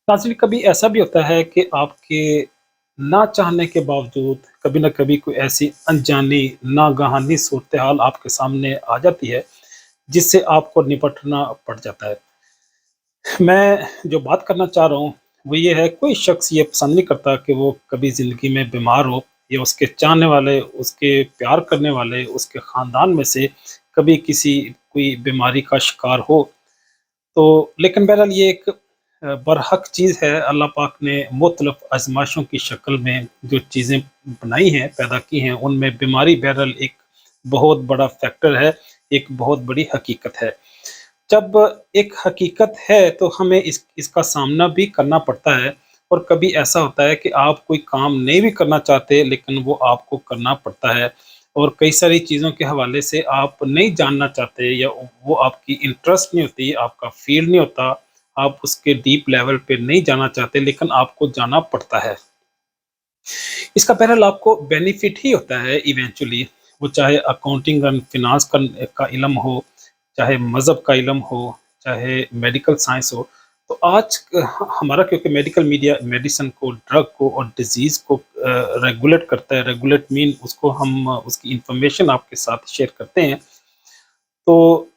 नाज़रीन, कभी ऐसा भी होता है कि आपके ना चाहने के बावजूद कभी न कभी कोई ऐसी अनजानी, नागहानी सूरत-ए-हाल आपके सामने आ जाती है, जिससे आपको निपटना पड़ जाता है। मैं जो बात करना चाह रहा हूँ, वो ये है, कोई शख्स ये पसंद नहीं करता कि वो कभी ज़िंदगी में बीमार हो या उसके चाहने वाले, उसके प्यार करने वाले, उसके ख़ानदान में से कभी किसी कोई बीमारी का शिकार हो। तो लेकिन बहरहाल ये एक बरहक चीज़ है। अल्लाह पाक ने मुख्तलिफ़ आज़माइशों की शक्ल में जो चीज़ें बनाई हैं, पैदा की हैं, उनमें बीमारी बहरहाल एक बहुत बड़ा फैक्टर है, एक बहुत बड़ी हकीकत है। जब एक हकीकत है तो हमें इसका सामना भी करना पड़ता है, और कभी ऐसा होता है कि आप कोई काम नहीं भी करना चाहते, लेकिन वो आपको करना पड़ता है, और कई सारी चीज़ों के हवाले से आप नहीं जानना चाहते, या वो आपकी इंटरेस्ट नहीं होती, आपका फ़ील्ड नहीं होता, आप उसके डीप लेवल पे नहीं जाना चाहते, लेकिन आपको जाना पड़ता है। इसका बहरहाल आपको बेनिफिट ही होता है इवेंचुअली, वो चाहे अकाउंटिंग एंड फ़िनांस का इल्म हो, चाहे मज़हब का इल्म हो, चाहे मेडिकल साइंस हो। तो आज हमारा, क्योंकि मेडिकल मीडिया मेडिसिन को, ड्रग को और डिज़ीज़ को रेगुलेट करता है, रेगुलेट मीन उसको हम उसकी इन्फॉर्मेशन आपके साथ शेयर करते हैं। तो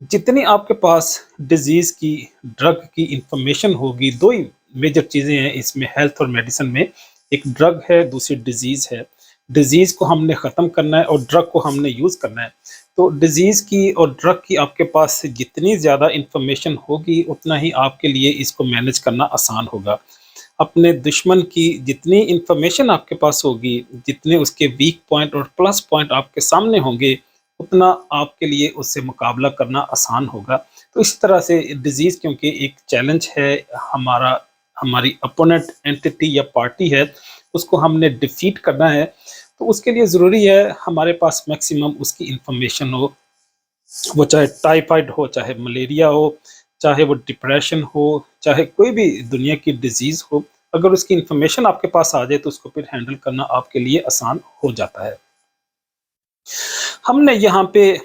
जितनी आपके पास डिज़ीज़ की, ड्रग की इन्फॉर्मेशन होगी, 2 ही मेजर चीज़ें हैं इसमें हेल्थ और मेडिसिन में। एक ड्रग है, दूसरी डिज़ीज़ है। डिज़ीज़ को हमने ख़त्म करना है और ड्रग को हमने यूज़ करना है। तो डिज़ीज़ की और ड्रग की आपके पास जितनी ज़्यादा इन्फॉर्मेशन होगी, उतना ही आपके लिए इसको मैनेज करना आसान होगा। अपने दुश्मन की जितनी इन्फॉर्मेशन आपके पास होगी, जितने उसके वीक पॉइंट और प्लस पॉइंट आपके सामने होंगे, उतना आपके लिए उससे मुकाबला करना आसान होगा। तो इस तरह से डिज़ीज़, क्योंकि एक चैलेंज है, हमारा हमारी अपोनेंट एंटिटी या पार्टी है, उसको हमने डिफीट करना है, तो उसके लिए ज़रूरी है हमारे पास मैक्सिमम उसकी इन्फॉर्मेशन हो। वो चाहे टाइफाइड हो, चाहे मलेरिया हो, चाहे वो डिप्रेशन हो, चाहे कोई भी दुनिया की डिज़ीज़ हो, अगर उसकी इन्फॉर्मेशन आपके पास आ जाए, तो उसको फिर हैंडल करना आपके लिए आसान हो जाता है। हमने यहाँ पे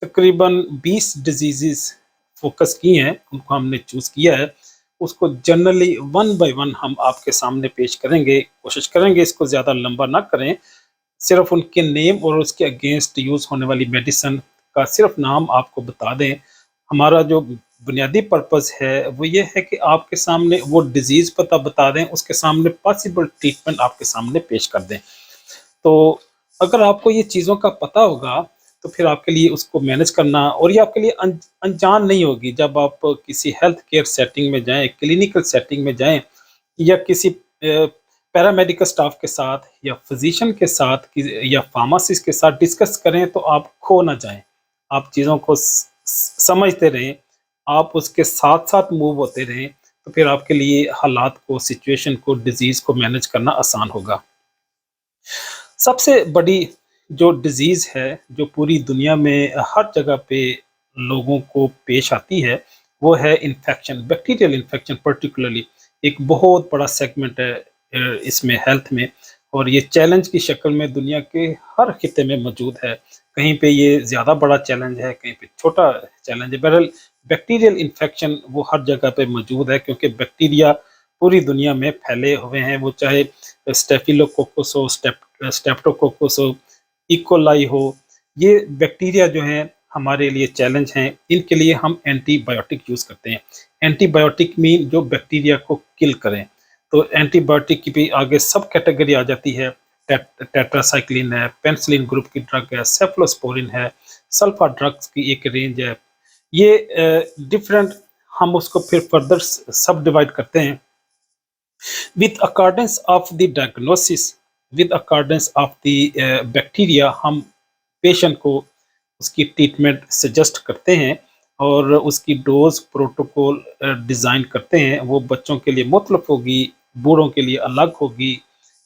तकरीबन 20 डिज़ीज़ेज़ फ़ोकस की हैं, उनको हमने चूज़ किया है। उसको जनरली वन बाय वन हम आपके सामने पेश करेंगे, कोशिश करेंगे इसको ज़्यादा लंबा ना करें। सिर्फ़ उनके नेम और उसके अगेंस्ट यूज़ होने वाली मेडिसिन का सिर्फ़ नाम आपको बता दें। हमारा जो बुनियादी पर्पज़ है, वो ये है कि आपके सामने वो डिज़ीज़ बता दें, उसके सामने पॉसिबल ट्रीटमेंट आपके सामने पेश कर दें। तो अगर आपको ये चीज़ों का पता होगा, तो फिर आपके लिए उसको मैनेज करना, और ये आपके लिए अनजान नहीं होगी। जब आप किसी हेल्थ केयर सेटिंग में जाएँ, क्लिनिकल सेटिंग में जाएँ, या किसी पैरामेडिकल स्टाफ के साथ, या फिज़िशियन के साथ, या फार्मासिस्ट के साथ डिस्कस करें, तो आप खो ना जाएँ। आप चीज़ों को समझते रहें, आप उसके साथ-साथ मूव होते रहें, तो फिर आपके लिए हालात को, सिचुएशन को, डिज़ीज़ को मैनेज करना आसान होगा। सबसे बड़ी जो डिज़ीज़ है, जो पूरी दुनिया में हर जगह पे लोगों को पेश आती है, वो है इन्फेक्शन, बैक्टीरियल इन्फेक्शन पर्टिकुलरली। एक बहुत बड़ा सेगमेंट है इसमें हेल्थ में, और ये चैलेंज की शक्ल में दुनिया के हर खित्ते में मौजूद है। कहीं पे ये ज़्यादा बड़ा चैलेंज है, कहीं पे छोटा चैलेंज है। बहरहाल बैक्टीरियल इन्फेक्शन वो हर जगह पे मौजूद है, क्योंकि बैक्टीरिया पूरी दुनिया में फैले हुए हैं, वो चाहे स्टेफिलोकोकस हो, स्ट्रेप्टोकोकस हो, इकोलाई हो, ये बैक्टीरिया जो हैं हमारे लिए चैलेंज हैं। इनके लिए हम एंटीबायोटिक यूज़ करते हैं। एंटीबायोटिक मीन जो बैक्टीरिया को किल करें। तो एंटीबायोटिक की भी आगे सब कैटेगरी आ जाती है। टेट्रासाइक्लिन है, पेनिसिलिन ग्रुप की ड्रग है, सेफलोस्पोरिन है, सल्फा ड्रग्स की एक रेंज है। ये डिफरेंट, हम उसको फिर फर्दर सब डिवाइड करते हैं with accordance of the diagnosis, with accordance of the bacteria, हम पेशेंट को उसकी ट्रीटमेंट सजेस्ट करते हैं, और उसकी डोज प्रोटोकॉल डिज़ाइन करते हैं। वो बच्चों के लिए मुख्तलिफ होगी, बूढ़ों के लिए अलग होगी,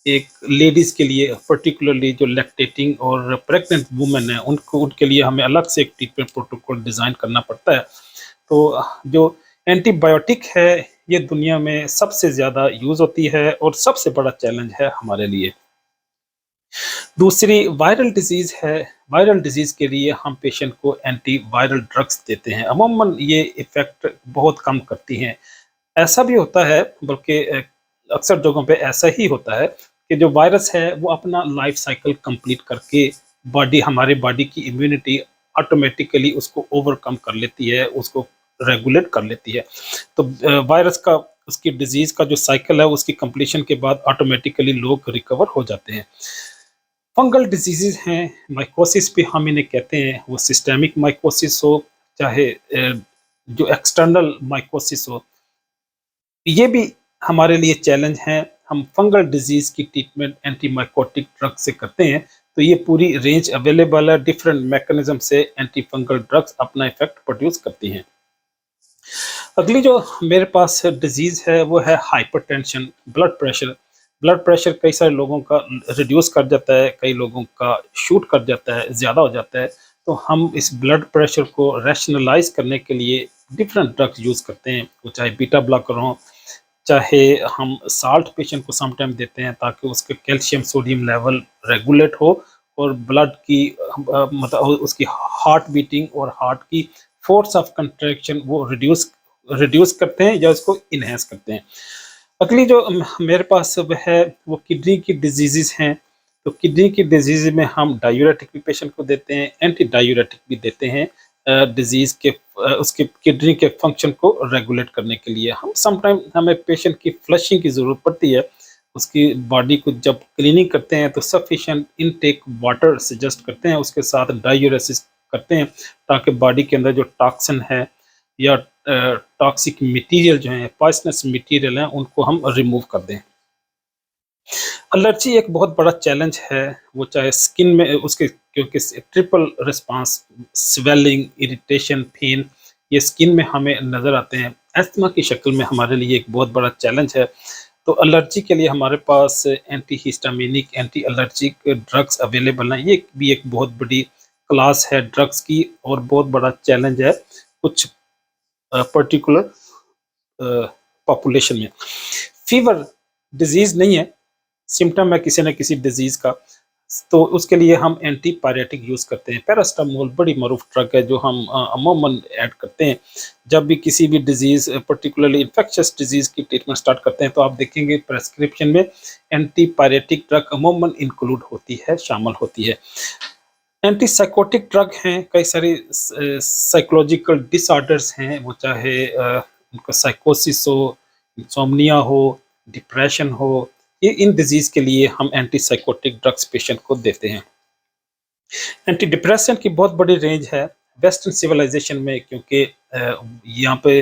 एक लेडीज़ के लिए पर्टिकुलरली जो लैक्टेटिंग और प्रेग्नेंट वुमेन है, उनको, उनके लिए हमें अलग से एक ट्रीटमेंट प्रोटोकॉल डिज़ाइन करना पड़ता है। तो जो एंटीबायोटिक है, ये दुनिया में सबसे ज़्यादा यूज़ होती है, और सबसे बड़ा चैलेंज है हमारे लिए। दूसरी वायरल डिज़ीज़ है। वायरल डिज़ीज़ के लिए हम पेशेंट को एंटी वायरल ड्रग्स देते हैं। अमूमन ये इफ़ेक्ट बहुत कम करती हैं। ऐसा भी होता है, बल्कि अक्सर जगहों पे ऐसा ही होता है कि जो वायरस है वो अपना लाइफ साइकिल कंप्लीट करके हमारे बॉडी की इम्यूनिटी ऑटोमेटिकली उसको ओवरकम कर लेती है, उसको रेगुलेट कर लेती है। तो वायरस का उसकी डिजीज़ का जो साइकिल है उसकी कंप्लीशन के बाद ऑटोमेटिकली लोग रिकवर हो जाते हैं। फंगल डिजीज़ेज़ हैं, माइकोसिस भी हम इन्हें कहते हैं, वो सिस्टेमिक माइकोसिस हो, चाहे जो एक्सटर्नल माइकोसिस हो, ये भी हमारे लिए चैलेंज हैं। हम फंगल डिजीज़ की ट्रीटमेंट एंटीमाइकोटिक ड्रग से करते हैं, तो ये पूरी रेंज अवेलेबल है, डिफरेंट मैकेनिज़्म से एंटी फंगल ड्रग्स अपना इफ़ेक्ट प्रोड्यूस करती हैं। अगली जो मेरे पास डिजीज़ है वो है hypertension, blood pressure. Blood pressure कई सारे लोगों का रिड्यूस कर जाता है, कई लोगों का शूट कर जाता है, ज़्यादा हो जाता है। तो हम इस ब्लड प्रेशर को रैशनलाइज़ करने के लिए डिफरेंट ड्रग्स यूज़ करते हैं, वो चाहे बीटा ब्लॉकर हों, चाहे हम साल्ट पेशेंट को सम टाइम देते हैं ताकि उसके कैल्शियम सोडियम लेवल रेगुलेट हो और ब्लड की मतलब उसकी हार्ट बीटिंग और हार्ट की फोर्स ऑफ कंट्रैक्शन वो रिड्यूस रिड्यूस करते हैं या उसको इन्हेंस करते हैं। अगली जो मेरे पास अब है वो किडनी की डिजीज़ेज़ हैं। तो किडनी की डिजीज़ में हम डायूरेटिक भी पेशेंट को देते हैं, एंटी डायूरेटिक भी देते हैं डिजीज़ के उसके किडनी के फंक्शन को रेगुलेट करने के लिए। हम समटाइम हमें पेशेंट की फ्लशिंग की ज़रूरत पड़ती है। उसकी बॉडी को जब क्लीनिंग करते हैं तो सफिशिएंट इनटेक वाटर सजेस्ट करते हैं, उसके साथ डायूरेसिस करते हैं ताकि बॉडी के अंदर जो टॉक्सिन है या टॉक्सिक मटेरियल जो है, पॉइजनस मटेरियल हैं, उनको हम रिमूव कर दें। एलर्जी एक बहुत बड़ा चैलेंज है, वो चाहे स्किन में उसके क्योंकि triple response swelling, irritation, pain ये स्किन में हमें नज़र आते हैं। अस्थमा की शक्ल में हमारे लिए एक बहुत बड़ा चैलेंज है। तो एलर्जी के लिए हमारे पास anti histaminic, anti allergic drugs available हैं। ये भी एक बहुत बड़ी क्लास है ड्रग्स की और बहुत बड़ा चैलेंज है कुछ पर्टिकुलर पॉपुलेशन में। फीवर डिजीज़ नहीं है, सिम्पटम है किसी न किसी डिजीज़ का, तो उसके लिए हम एंटीपायरेटिक यूज़ करते हैं। पैरास्टामोल बड़ी मरूफ ड्रग है जो हम अमूमन ऐड करते हैं। जब भी किसी भी डिज़ीज़ पर्टिकुलरली इन्फेक्शियस डिज़ीज़ की ट्रीटमेंट स्टार्ट करते हैं तो आप देखेंगे प्रिस्क्रिप्शन में एंटीपायरेटिक ड्रग अमूमन इंक्लूड होती है, शामिल होती है। एंटीसाइकोटिक ड्रग हैं, कई सारी साइकोलॉजिकल डिसऑर्डर्स हैं, वो चाहे उनका साइकोसिस हो, इंसोम्निया हो, डिप्रेशन हो, ये इन डिजीज़ के लिए हम एंटीसाइकोटिक ड्रग्स पेशेंट को देते हैं। एंटी डिप्रेसेंट की बहुत बड़ी रेंज है वेस्टर्न सिविलाइजेशन में, क्योंकि यहाँ पे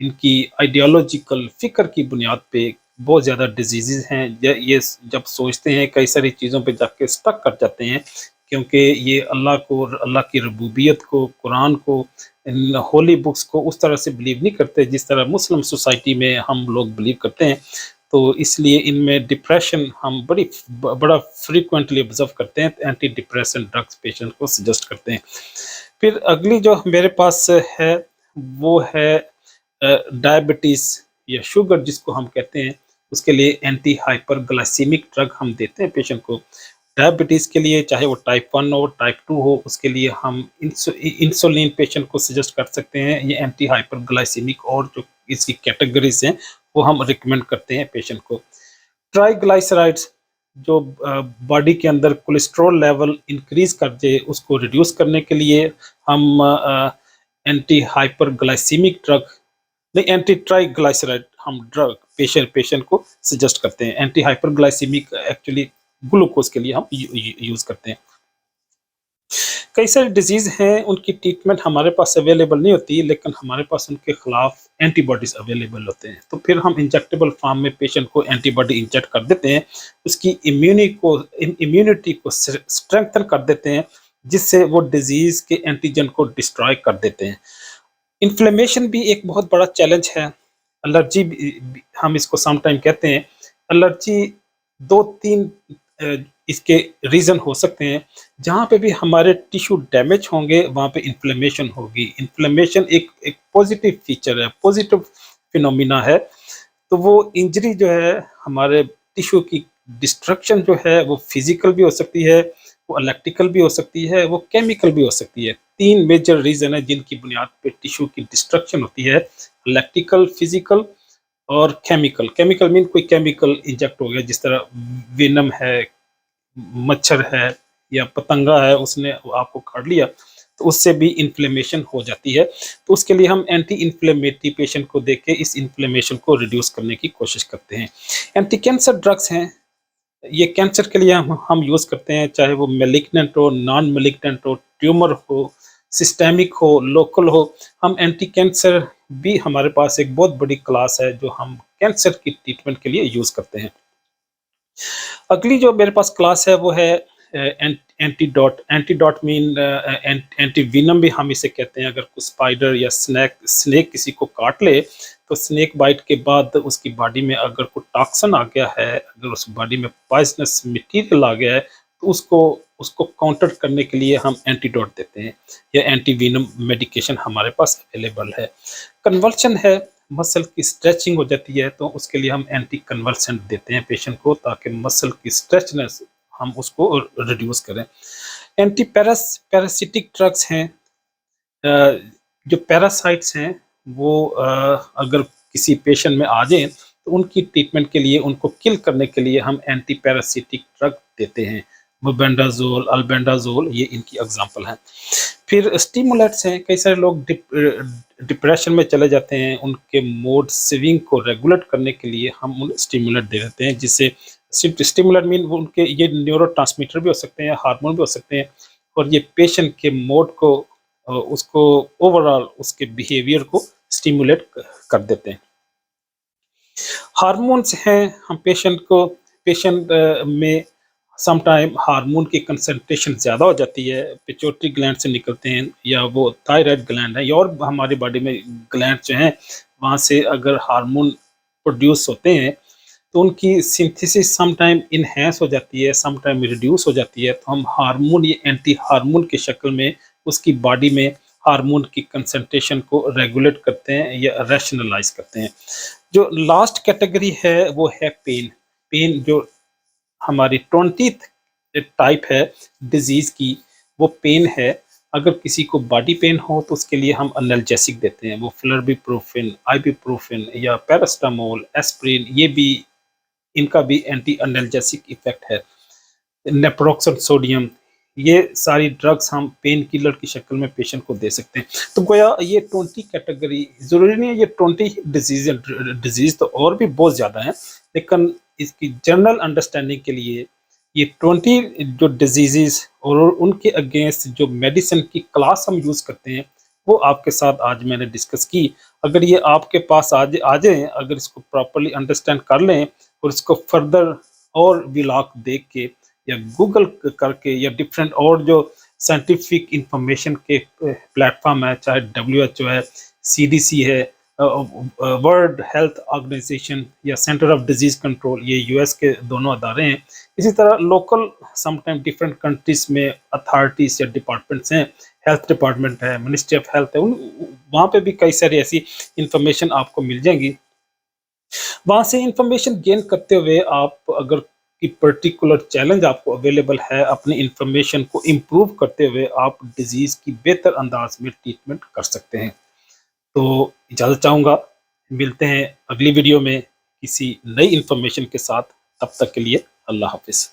इनकी आइडियोलॉजिकल फ़िक्र की बुनियाद पे बहुत ज़्यादा डिजीज़ेज़ हैं। ये जब सोचते हैं कई सारी चीज़ों पे जाके स्टक कर जाते हैं, क्योंकि ये अल्लाह को, अल्लाह की रबूबियत को, कुरान को, इन होली बुक्स को उस तरह से बिलीव नहीं करते जिस तरह मुस्लिम सोसाइटी में हम लोग बिलीव करते हैं। तो इसलिए इनमें डिप्रेशन हम बड़ा फ्रीक्वेंटली ऑब्जर्व करते हैं, एंटी डिप्रेसेंट ड्रग्स पेशेंट को सजेस्ट करते हैं। फिर अगली जो मेरे पास है वो है डायबिटीज़ या शुगर जिसको हम कहते हैं, उसके लिए एंटी हाइपरग्लाइसीमिक ड्रग हम देते हैं पेशेंट को। डायबिटीज़ के लिए चाहे वो टाइप 1 हो, टाइप 2 हो, उसके लिए हम इंसुलिन पेशेंट को सजेस्ट कर सकते हैं। ये एंटी हाइपरग्लाइसीमिक और जो इसकी कैटेगरीज़ हैं वो हम रिकमेंड करते हैं पेशेंट को। ट्राइग्लिसराइड्स जो बॉडी के अंदर कोलेस्ट्रॉल लेवल इंक्रीज़ कर दे, उसको रिड्यूस करने के लिए हम एंटी हाइपरग्लाइसीमिक ड्रग नहीं, एंटी ट्राइग्लिसराइड हम ड्रग पेशेंट को सजेस्ट करते हैं। एंटी हाइपरग्लाइसीमिक एक्चुअली ग्लूकोज के लिए हम यूज़ करते हैं। कई सारी डिजीज़ हैं, उनकी ट्रीटमेंट हमारे पास अवेलेबल नहीं होती, लेकिन हमारे पास उनके खिलाफ एंटीबॉडीज़ अवेलेबल होते हैं। तो फिर हम इंजेक्टेबल फॉर्म में पेशेंट को एंटीबॉडी इंजेक्ट कर देते हैं, उसकी इम्यूनिटी को स्ट्रेंथन कर देते हैं, जिससे वो डिजीज़ के एंटीजन को डिस्ट्रॉय कर देते हैं। इन्फ्लेमेशन भी एक बहुत बड़ा चैलेंज है। एलर्जी भी हम इसको सम टाइम कहते हैं। एलर्जी 2-3 इसके रीज़न हो सकते हैं। जहाँ पे भी हमारे टिश्यू डैमेज होंगे वहाँ पे इन्फ्लेमेशन होगी। इन्फ्लेमेशन एक पॉजिटिव फीचर है, पॉजिटिव फिनोमिना है। तो वो इंजरी जो है हमारे टिश्यू की डिस्ट्रक्शन जो है वो फिज़िकल भी हो सकती है, वो इलेक्ट्रिकल भी हो सकती है, वो केमिकल भी हो सकती है। 3 मेजर रीज़न है जिनकी बुनियाद पे टिश्यू की डिस्ट्रक्शन होती है, इलेक्ट्रिकल, फिज़िकल और केमिकल, केमिकल मीन कोई केमिकल इंजेक्ट हो गया, जिस तरह वेनम है, मच्छर है या पतंगा है, उसने आपको काट लिया, तो उससे भी इन्फ्लेमेशन हो जाती है। तो उसके लिए हम एंटी इन्फ्लेमेटरी पेशेंट को देख के इस इन्फ्लेमेशन को रिड्यूस करने की कोशिश करते हैं। एंटी कैंसर ड्रग्स हैं, ये कैंसर के लिए हम यूज़ करते हैं, चाहे वो मैलिग्नेंट हो, नॉन मैलिग्नेंट हो, ट्यूमर हो, सिस्टेमिक हो, लोकल हो। हम एंटी कैंसर भी, हमारे पास एक बहुत बड़ी क्लास है जो हम कैंसर की ट्रीटमेंट के लिए यूज़ करते हैं। अगली जो मेरे पास क्लास है वो है एंटीडोट। एंटीडोट मीन एंटीवीनम भी हम इसे कहते हैं। अगर कुछ स्पाइडर या स्नेक किसी को काट ले, तो स्नेक बाइट के बाद उसकी बॉडी में अगर कोई टॉक्सिन आ गया है, अगर उस बॉडी में पॉइजनस मटेरियल आ गया है, तो उसको उसको काउंटर करने के लिए हम एंटीडोट देते हैं, या एंटीवीनम मेडिकेशन हमारे पास अवेलेबल है। कन्वर्शन है, मसल की स्ट्रेचिंग हो जाती है, तो उसके लिए हम एंटी कन्वर्सेंट देते हैं पेशेंट को, ताकि मसल की स्ट्रेचनेस हम उसको रिड्यूस करें। एंटी पैरासिटिक ड्रग्स हैं, जो पैरासाइट्स हैं वो अगर किसी पेशेंट में आ जाए, तो उनकी ट्रीटमेंट के लिए, उनको किल करने के लिए हम एंटी पैरासिटिक ड्रग देते हैं। मेबेंडाजोल, अल्बेंडाजोल, ये इनकी एग्जांपल हैं। फिर स्टिमुलेंट्स हैं, कई सारे लोग डिप्रेशन में चले जाते हैं, उनके मूड स्विंग को रेगुलेट करने के लिए हम उन्हें स्टिमुलेंट दे देते हैं, जिससे स्टिमुलेंट मीन उनके ये न्यूरोट्रांसमीटर भी हो सकते हैं, हार्मोन भी हो सकते हैं, और ये पेशेंट के मूड को, उसको ओवरऑल उसके बिहेवियर को स्टिमुलेट कर देते हैं। हार्मोन्स हैं, हम पेशेंट में सम टाइम हार्मोन की कंसंट्रेशन ज़्यादा हो जाती है, पिट्यूटरी ग्लैंड से निकलते हैं, या वो थायराइड ग्लैंड है, या और हमारी बॉडी में ग्लैंड जो हैं, वहाँ से अगर हार्मोन प्रोड्यूस होते हैं, तो उनकी सिंथेसिस सम टाइम इनहैंस हो जाती है, सम टाइम रिड्यूस हो जाती है, तो हम हार्मोन, ये एंटी हार्मोन की शक्ल में उसकी बॉडी में हार्मोन की कंसंट्रेशन को रेगुलेट करते हैं या रैशनलाइज करते हैं। जो लास्ट कैटेगरी है वो है पेन। पेन जो हमारी 20th टाइप है डिजीज़ की, वो पेन है। अगर किसी को बॉडी पेन हो, तो उसके लिए हम एनाल्जेसिक देते हैं, वो फ्लर्बिप्रोफिन, आइबुप्रोफिन या पैरास्टामोल, एस्प्रिन, ये भी, इनका भी एंटी एनाल्जेसिक इफेक्ट है। नेप्रोक्सन सोडियम, ये सारी ड्रग्स हम पेन किलर की शक्ल में पेशेंट को दे सकते हैं। तो गोया ये 20 कैटेगरी, ज़रूरी नहीं है ये 20 डिजीज़ तो और भी बहुत ज़्यादा हैं, लेकिन इसकी जनरल अंडरस्टैंडिंग के लिए ये 20 जो डिजीज़ और उनके अगेंस्ट जो मेडिसिन की क्लास हम यूज़ करते हैं, वो आपके साथ आज मैंने डिस्कस की। अगर ये आपके पास आ जाएँ, अगर इसको प्रॉपर्ली अंडरस्टैंड कर लें, और इसको फर्दर और व्लॉग देख के या गूगल करके, या डिफरेंट और जो साइंटिफिक इंफॉर्मेशन के प्लेटफॉर्म है, चाहे WHO है, CDC है, वर्ल्ड हेल्थ ऑर्गेनाइजेशन, या सेंटर ऑफ डिजीज कंट्रोल, ये US के दोनों अदारे हैं। इसी तरह लोकल समटाइम डिफरेंट कंट्रीज में अथॉरिटीज या डिपार्टमेंट्स हैं, हेल्थ डिपार्टमेंट है, मिनिस्ट्री ऑफ हेल्थ है, उन वहाँ पे भी कई सारी ऐसी इंफॉर्मेशन आपको मिल जाएंगी। वहाँ से इंफॉर्मेशन गेन करते हुए, आप अगर कि पर्टिकुलर चैलेंज आपको अवेलेबल है, अपनी इंफॉर्मेशन को इम्प्रूव करते हुए आप डिजीज़ की बेहतर अंदाज में ट्रीटमेंट कर सकते हैं। तो इजाज़त चाहूँगा, मिलते हैं अगली वीडियो में किसी नई इंफॉर्मेशन के साथ। तब तक के लिए अल्लाह हाफिज़।